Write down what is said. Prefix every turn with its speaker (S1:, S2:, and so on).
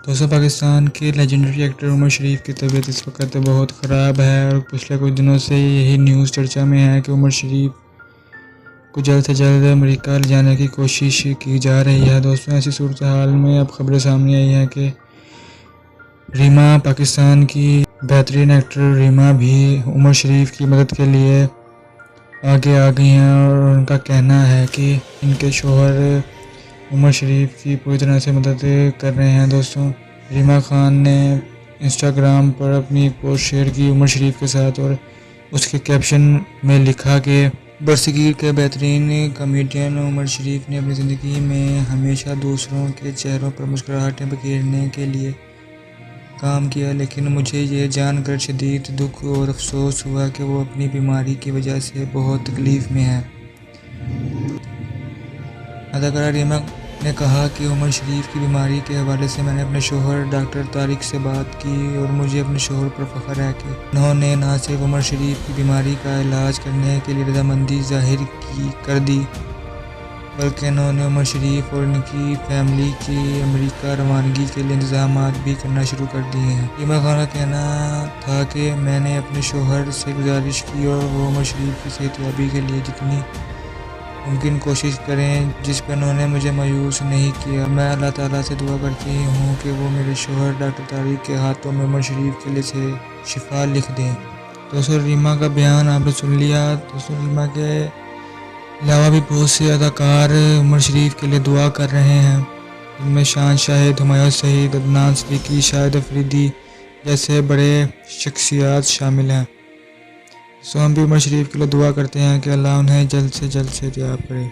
S1: دوستوں پاکستان کے legendary actor عمر شریف کی طبیعت اس وقت بہت خراب ہے اور پچھلے کچھ دنوں سے یہی نیوز چرچا میں ہے کہ عمر شریف کو جلد سے جلد امریکہ لے جانے کی کوشش کی جا رہی ہے۔ دوستوں ایسی صورتحال میں اب خبریں سامنے آئی ہیں کہ ریما، پاکستان کی بہترین ایکٹر ریما بھی عمر شریف کی مدد کے لیے آگے آ گئی ہیں اور ان کا کہنا ہے کہ ان کے شوہر عمر شریف کی پوری طرح سے مدد کر رہے ہیں۔ دوستوں ریما خان نے انسٹاگرام پر اپنی ایک پوسٹ شیئر کی عمر شریف کے ساتھ اور اس کے کیپشن میں لکھا کہ برصغیر کے بہترین کامیڈین عمر شریف نے اپنی زندگی میں ہمیشہ دوسروں کے چہروں پر مسکراہٹیں بکھیرنے کے لیے کام کیا، لیکن مجھے یہ جان کر شدید دکھ اور افسوس ہوا کہ وہ اپنی بیماری کی وجہ سے بہت تکلیف میں ہیں۔ اداکارہ ریما نے کہا کہ عمر شریف کی بیماری کے حوالے سے میں نے اپنے شوہر ڈاکٹر طارق سے بات کی اور مجھے اپنے شوہر پر فخر ہے کہ انہوں نے نہ صرف عمر شریف کی بیماری کا علاج کرنے کے لیے رضامندی ظاہر کر دی بلکہ انہوں نے عمر شریف اور ان کی فیملی کی امریکہ روانگی کے لیے انتظامات بھی کرنا شروع کر دیے ہیں۔ ریما خان کا کہنا تھا کہ میں نے اپنے شوہر سے گزارش کی اور وہ عمر شریف کی صحت یابی کے لیے جتنی ممکن کوشش کریں، جس پر انہوں نے مجھے مایوس نہیں کیا۔ میں اللہ تعالیٰ سے دعا کرتی ہوں کہ وہ میرے شوہر ڈاکٹر طارق کے ہاتھوں میں عمر شریف کے لیے شفا لکھ دیں۔ دوستوں ریما کا بیان آپ نے سن لیا۔ دوستوں ریما کے علاوہ بھی بہت سے اداکار عمر شریف کے لیے دعا کر رہے ہیں، جن میں شان شاہد، ہمایوں سعید، عدنان صدیقی، شاہد افریدی جیسے بڑے شخصیات شامل ہیں۔ ہم بھی عمر شریف کے لیے دعا کرتے ہیں کہ اللہ انہیں جلد سے جلد صحت یاب کرے۔